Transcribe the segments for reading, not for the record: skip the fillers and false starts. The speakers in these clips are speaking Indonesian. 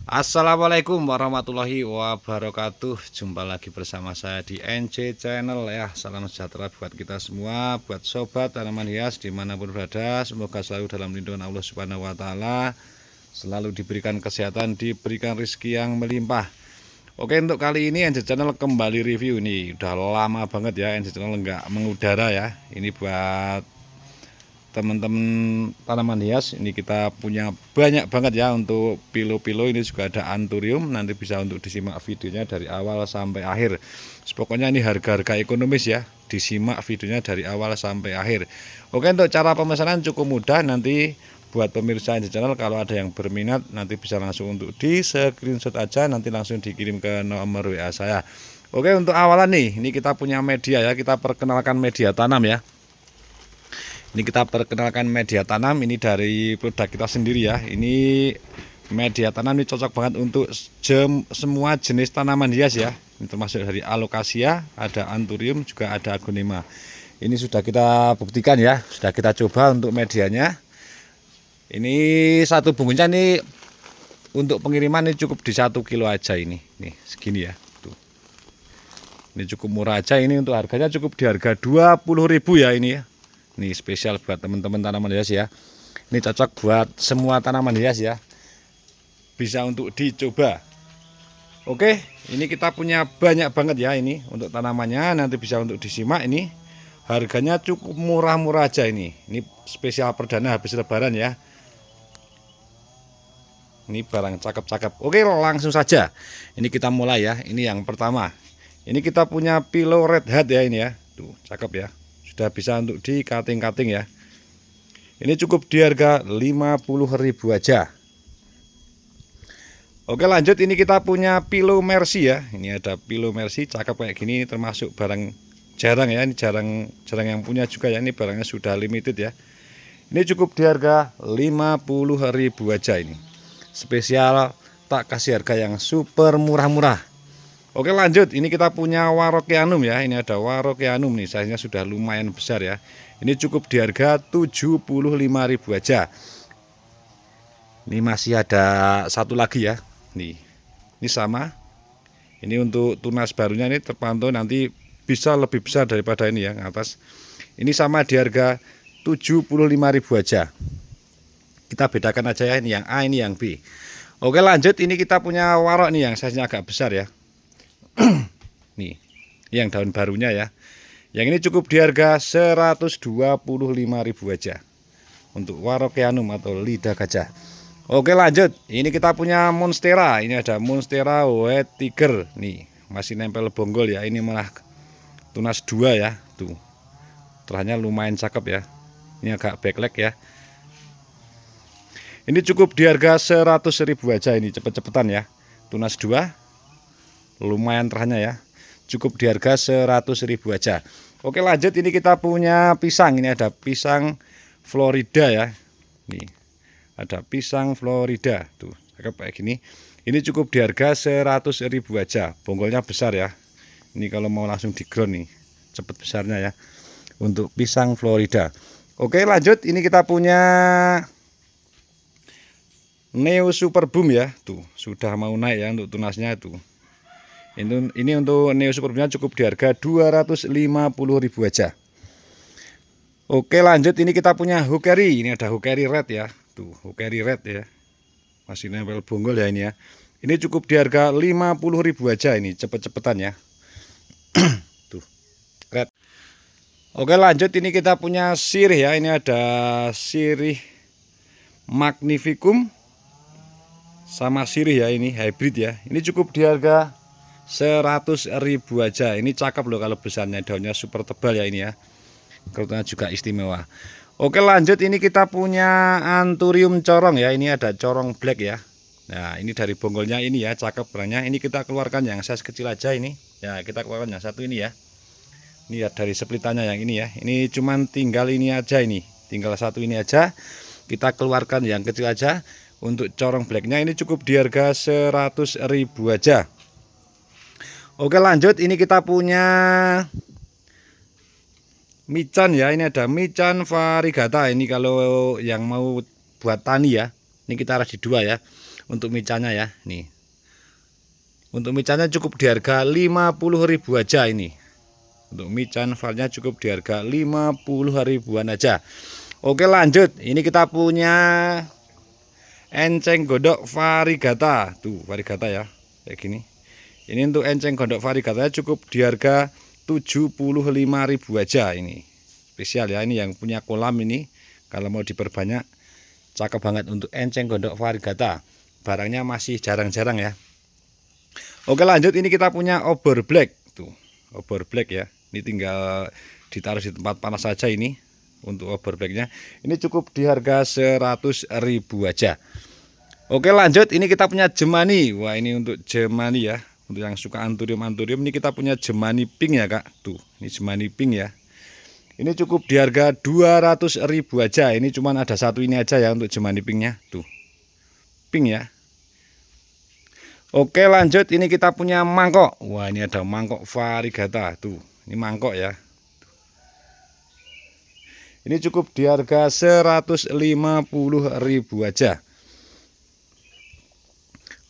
Assalamualaikum warahmatullahi wabarakatuh. Jumpa lagi bersama saya di NC Channel ya. Salam sejahtera buat kita semua, buat sobat tanaman hias dimanapun berada. Semoga selalu dalam lindungan Allah Subhanahu wa Ta'ala, selalu diberikan kesehatan, diberikan rezeki yang melimpah. Oke, untuk kali ini NC Channel kembali review nih. Udah lama banget ya NC Channel nggak mengudara ya. Ini buat teman-teman tanaman hias. Ini kita punya banyak banget ya untuk pilo-pilo. Ini juga ada anthurium, nanti bisa untuk disimak videonya dari awal sampai akhir. Pokoknya ini harga-harga ekonomis ya, disimak videonya dari awal sampai akhir. Oke, untuk cara pemesanan cukup mudah. Nanti buat pemirsa di channel, kalau ada yang berminat nanti bisa langsung untuk di screenshot aja, nanti langsung dikirim ke nomor WA saya. Oke, untuk awalan nih, ini kita punya media ya, kita perkenalkan media tanam ya. Ini kita perkenalkan media tanam, ini dari produk kita sendiri ya. Ini media tanam ini cocok banget untuk semua jenis tanaman hias ya. Ini termasuk dari alocasia, ada anthurium, juga ada agonema. Ini sudah kita buktikan ya, sudah kita coba untuk medianya. Ini satu bungkusnya nih untuk pengiriman ini cukup di 1 kilo aja ini. Nih segini ya. Tuh. Ini cukup murah aja, ini untuk harganya cukup di harga 20.000 ya ini ya. Ini spesial buat teman-teman tanaman hias ya. Ini cocok buat semua tanaman hias ya. Bisa untuk dicoba. Oke, ini kita punya banyak banget ya ini untuk tanamannya, nanti bisa untuk disimak ini. Harganya cukup murah-murah aja ini. Ini spesial perdana habis lebaran ya. Ini barang cakep-cakep. Oke, langsung saja. Ini kita mulai ya. Ini yang pertama. Ini kita punya pilo red hat ya ini ya. Tuh, cakep ya. Sudah bisa untuk di cutting-cutting ya. Ini cukup di harga 50.000 aja. Oke, lanjut, ini kita punya pilo mercy ya. Ini ada pilo mercy cakep kayak gini, termasuk barang jarang ya. Ini jarang yang punya juga ya. Ini barangnya sudah limited ya. Ini cukup di harga 50.000 aja ini. Spesial, tak kasih harga yang super murah-murah. Oke, lanjut, ini kita punya Warockeanum ya. Ini ada Warockeanum nih, size-nya sudah lumayan besar ya. Ini cukup di harga 75.000 aja. Ini masih ada satu lagi ya. Nih, ini sama. Ini untuk tunas barunya, ini terpantau nanti bisa lebih besar daripada ini ya, atas. Ini sama di harga 75.000 aja. Kita bedakan aja ya, ini yang A, ini yang B. Oke, lanjut, ini kita punya warok nih yang size-nya agak besar ya. Nih, yang daun barunya ya. Yang ini cukup di harga 125.000 aja. Untuk Warockeanum atau lidah gajah. Oke, lanjut. Ini kita punya monstera. Ini ada monstera white tiger. Nih, masih nempel bonggol ya. Ini malah tunas 2 ya. Tuh. Terahnya lumayan cakep ya. Ini agak backleg ya. Ini cukup di harga 100.000 aja ini, cepet-cepetan ya. Tunas 2. Lumayan terahnya ya. Cukup di harga 100.000 aja. Oke, lanjut, ini kita punya pisang. Ini ada pisang Florida ya. Nih, ada pisang Florida. Tuh, kayak gini. Ini cukup di harga 100.000 aja. Bonggolnya besar ya. Ini kalau mau langsung di ground nih, cepet besarnya ya. Untuk pisang Florida. Oke, lanjut, ini kita punya Neo Super Boom ya. Tuh, sudah mau naik ya untuk tunasnya tuh. Ini untuk Neo Super Boomnya cukup di harga 250.000 aja. Oke, lanjut, ini kita punya Hukeri. Ini ada Hukeri red ya. Tuh, Hukeri red ya. Masih nempel bonggol ya ini ya. Ini cukup di harga 50.000 aja ini, cepet-cepetan ya. Tuh, red. Oke, lanjut, ini kita punya sirih ya. Ini ada sirih magnificum sama sirih ya, ini hybrid ya. Ini cukup di harga 100.000 aja. Ini cakep loh kalau besarnya, daunnya super tebal ya ini ya. Kerutnya juga istimewa. Oke, lanjut, ini kita punya anthurium corong ya. Ini ada corong black ya. Nah, ini dari bonggolnya ini ya, cakep barangnya. Ini kita keluarkan yang size kecil aja ini. Ya, kita keluarkan yang satu ini ya. Ini ya dari splitannya yang ini ya. Ini cuman tinggal ini aja ini. Tinggal satu ini aja. Kita keluarkan yang kecil aja. Untuk corong blacknya ini cukup di harga 100.000 aja. Oke, lanjut, ini kita punya mican ya. Ini ada mican variegata. Ini kalau yang mau buat tani ya. Ini kita harus di 2 ya. Untuk micanya ya, nih. Untuk micanya cukup di harga 50.000 aja ini. Untuk mican varnya cukup di harga 50.000-an aja. Oke, lanjut. Ini kita punya enceng gondok varigata. Tuh, varigata ya. Kayak gini. Ini untuk enceng gondok varigatanya cukup di harga 75.000 aja ini. Spesial ya, ini yang punya kolam ini. Kalau mau diperbanyak, cakep banget untuk enceng gondok varigata. Barangnya masih jarang-jarang ya. Oke, lanjut. Ini kita punya obor black. Tuh, obor black ya. Ini tinggal ditaruh di tempat panas saja ini. Untuk obor blacknya ini cukup di harga 100.000 aja. Oke, lanjut. Ini kita punya jemani. Wah, ini untuk jemani ya. Untuk yang suka anturium ini kita punya jemani pink ya, Kak. Tuh, ini jemani pink ya. Ini cukup di harga 200.000 aja. Ini cuman ada satu ini aja ya untuk jemani pinknya. Tuh, pink ya. Oke, lanjut. Ini kita punya mangkok. Wah, ini ada mangkok varigata. Tuh, ini mangkok ya. Ini cukup di harga 150.000 aja.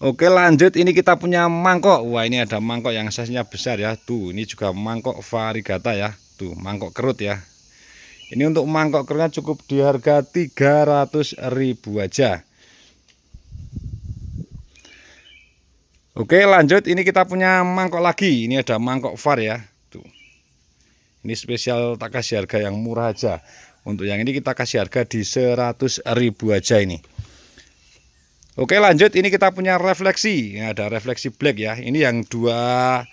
Oke, lanjut. Ini kita punya mangkok. Wah, ini ada mangkok yang size-nya besar ya. Tuh, ini juga mangkok varigata ya. Tuh, mangkok kerut ya. Ini untuk mangkok kerutnya cukup di harga 300.000 aja. Oke, lanjut. Ini kita punya mangkok lagi. Ini ada mangkok var ya. Tuh. Ini spesial tak kasih harga yang murah aja. Untuk yang ini kita kasih harga di 100.000 aja ini. Oke, lanjut. Ini kita punya refleksi. Ini ada refleksi black ya. Ini yang dua,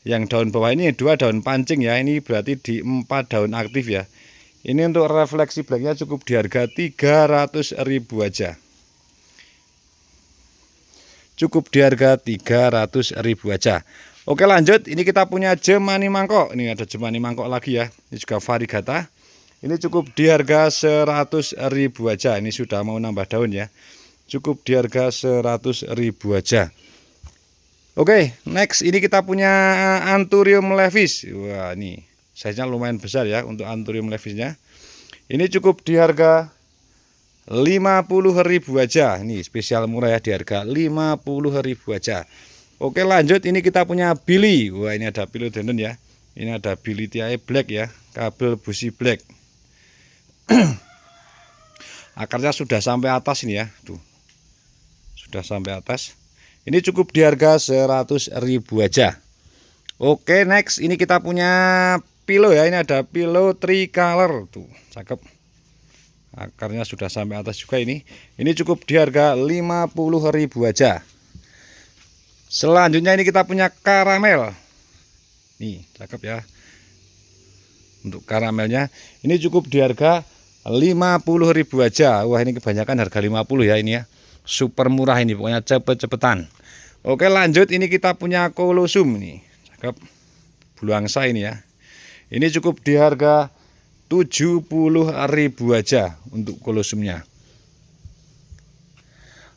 yang daun bawah ini 2 daun pancing ya. Ini berarti di 4 daun aktif ya. Ini untuk refleksi blacknya cukup di harga 300.000 aja. Cukup di harga 300.000 aja. Oke, lanjut. Ini kita punya jemani mangkok. Ini ada jemani mangkok lagi ya. Ini juga varigata. Ini cukup di harga 100.000 aja. Ini sudah mau nambah daun ya. Cukup di harga 100.000 aja. Oke, next. Ini kita punya Anthurium levis. Wah, ini size-nya lumayan besar ya untuk Anthurium levisnya. Ini cukup di harga 50.000 aja. Ini spesial murah ya, di harga 50.000 aja. Oke, lanjut. Ini kita punya Billy. Wah, ini ada philodendron ya. Ini ada Billy tiae black ya, kabel busi black. Akarnya sudah sampai atas ini ya. Tuh, sudah sampai atas. Ini cukup di harga 100.000 aja. Oke, next. Ini kita punya pilo ya. Ini ada pilo tricolor. Tuh, cakep. Akarnya sudah sampai atas juga ini. Ini cukup di harga 50.000 aja. Selanjutnya ini kita punya karamel. Nih, cakep ya. Untuk karamelnya ini cukup di harga 50.000 aja. Wah, ini kebanyakan harga 50 ya ini ya. Super murah ini, pokoknya cepet-cepetan. Oke, lanjut. Ini kita punya kolosum nih. Cakep. Buluangsa ini ya. Ini cukup di harga 70.000 aja untuk kolosumnya.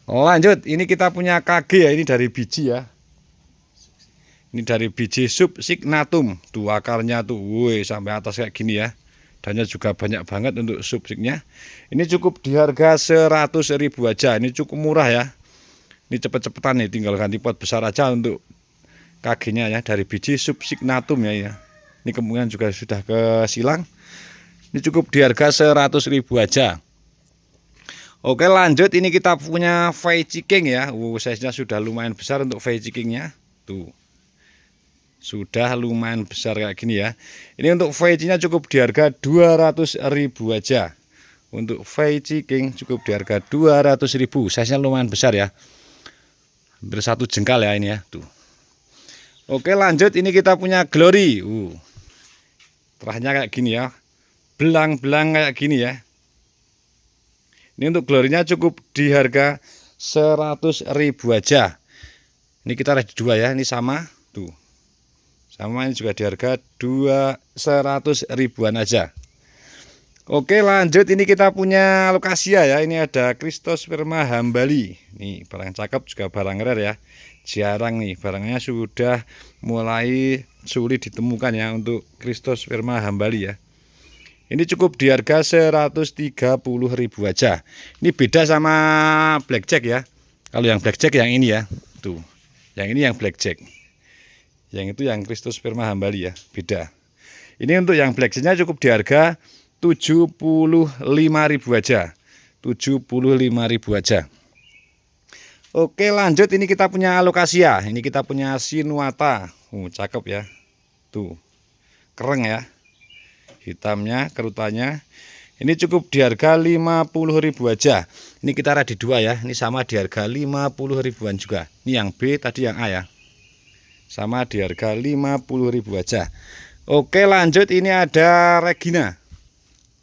Lanjut, ini kita punya KG ya, ini dari biji ya. Ini dari biji subsignatum. Tuh akarnya tuh, woi, sampai atas kayak gini ya. Dannya juga banyak banget untuk subsignya. Ini cukup di harga 100.000 aja. Ini cukup murah ya. Ini cepet-cepetan nih, tinggal ganti pot besar aja untuk KG-nya ya, dari biji subsignatum ya. Ini kemungkinan juga sudah ke silang. Ini cukup di harga 100.000 aja. Oke, lanjut. Ini kita punya Veggie King ya. Size-nya sudah lumayan besar untuk Veggie King-nya. Tuh, sudah lumayan besar kayak gini ya. Ini untuk Veggie-nya cukup di harga 200.000 aja. Untuk Veggie King cukup di harga 200.000. Size-nya lumayan besar ya. Hampir 1 jengkal ya ini ya. Tuh. Oke, lanjut. Ini kita punya Glory. Terahnya kayak gini ya. Belang-belang kayak gini ya. Ini untuk glorinya cukup di harga 100.000 aja. Ini kita ada 2 ya, ini sama. Tuh, sama, ini juga di harga 100.000-an aja. Oke, lanjut. Ini kita punya Locasia ya. Ini ada Christosperma hambali. Nih, barang cakep, juga barang rare ya. Jarang nih, barangnya sudah mulai sulit ditemukan ya untuk Christosperma hambali ya. Ini cukup di harga 130.000 aja. Ini beda sama blackjack ya. Kalau yang blackjack yang ini ya. Tuh. Yang ini yang blackjack. Yang itu yang Kristus sperma hambali ya, beda. Ini untuk yang blackjacknya cukup di harga 75.000 aja. 75.000 aja. Oke, lanjut ini kita punya alokasia. Ini kita punya sinuata. Cakep ya. Tuh. Kereng ya. Hitamnya, kerutannya. Ini cukup di harga 50.000 aja. Ini kita ready dua ya. Ini sama di harga 50.000-an juga. Ini yang B, tadi yang A ya. Sama di harga 50.000 aja. Oke, lanjut ini ada Regina.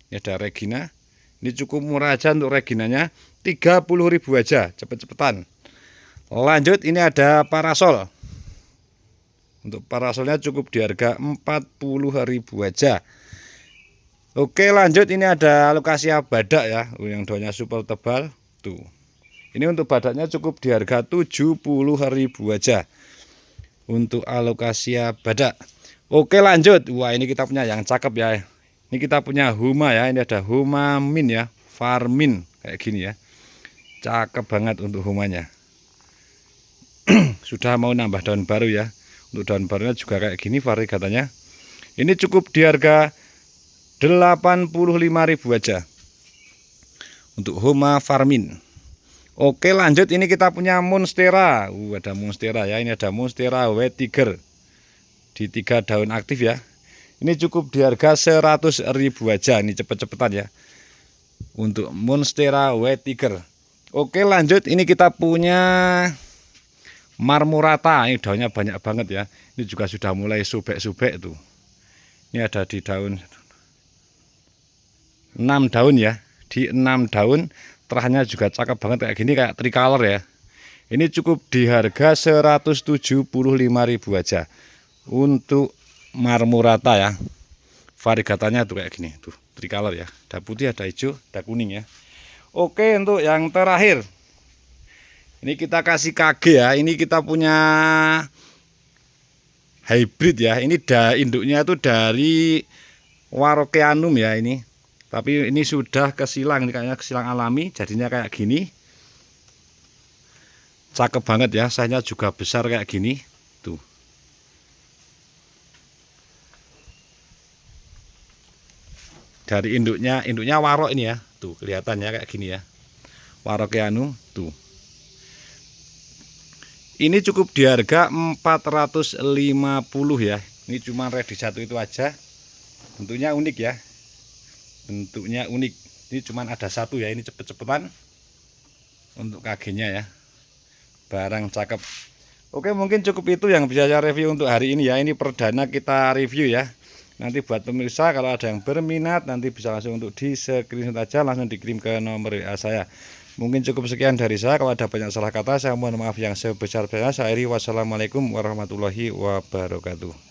Ini ada Regina. Ini cukup murah aja untuk Reginanya. 30.000 aja, cepet-cepetan. Lanjut ini ada parasol. Untuk parasolnya cukup di harga 40.000 aja. Oke, lanjut ini ada alokasia badak ya, yang daunnya super tebal. Tuh. Ini untuk badaknya cukup di harga 70.000 aja. Untuk alokasia badak. Oke, lanjut. Wah, ini kita punya yang cakep ya. Ini kita punya huma ya. Ini ada huma min ya, farmin kayak gini ya. Cakep banget untuk humanya. Sudah mau nambah daun baru ya. Untuk daun barunya juga kayak gini variegatanya. Ini cukup di harga 85.000 aja untuk huma farmin. Oke, lanjut ini kita punya monstera. Ada monstera ya. Ini ada monstera white tiger di 3 daun aktif ya. Ini cukup di harga 100.000 aja. Ini cepet-cepetan ya untuk monstera white tiger. Oke, lanjut ini kita punya marmorata. Ini daunnya banyak banget ya. Ini juga sudah mulai sobek-sobek tuh. Ini ada di daun 6 daun ya. Di 6 daun terahnya juga cakep banget kayak gini, kayak tricolor ya. Ini cukup di harga 175.000 aja untuk marmorata ya. Variegatanya tuh kayak gini tuh, tricolor ya. Ada putih, ada hijau, ada kuning ya. Oke, untuk yang terakhir ini kita kasih KG ya. Ini kita punya hybrid ya. Ini induknya itu dari Warokeanum ya ini. Tapi ini sudah kesilang, ini kayaknya kesilang alami, jadinya kayak gini. Cakep banget ya, size-nya juga besar kayak gini. Tuh. Dari induknya warok ini ya. Tuh, kelihatannya kayak gini ya. Warokeanum tuh. Ini cukup di harga 450 ya. Ini cuma ready satu itu aja. Bentuknya unik ya. Bentuknya unik. Ini cuma ada satu ya. Ini cepet-cepetan untuk KG-nya ya. Barang cakep. Oke, mungkin cukup itu yang bisa saya review untuk hari ini ya. Ini perdana kita review ya. Nanti buat pemirsa kalau ada yang berminat nanti bisa langsung untuk di screenshot aja, langsung dikirim ke nomor WA saya. Mungkin cukup sekian dari saya. Kalau ada banyak salah kata saya mohon maaf yang sebesar-besarnya. Saya akhiri, wassalamualaikum warahmatullahi wabarakatuh.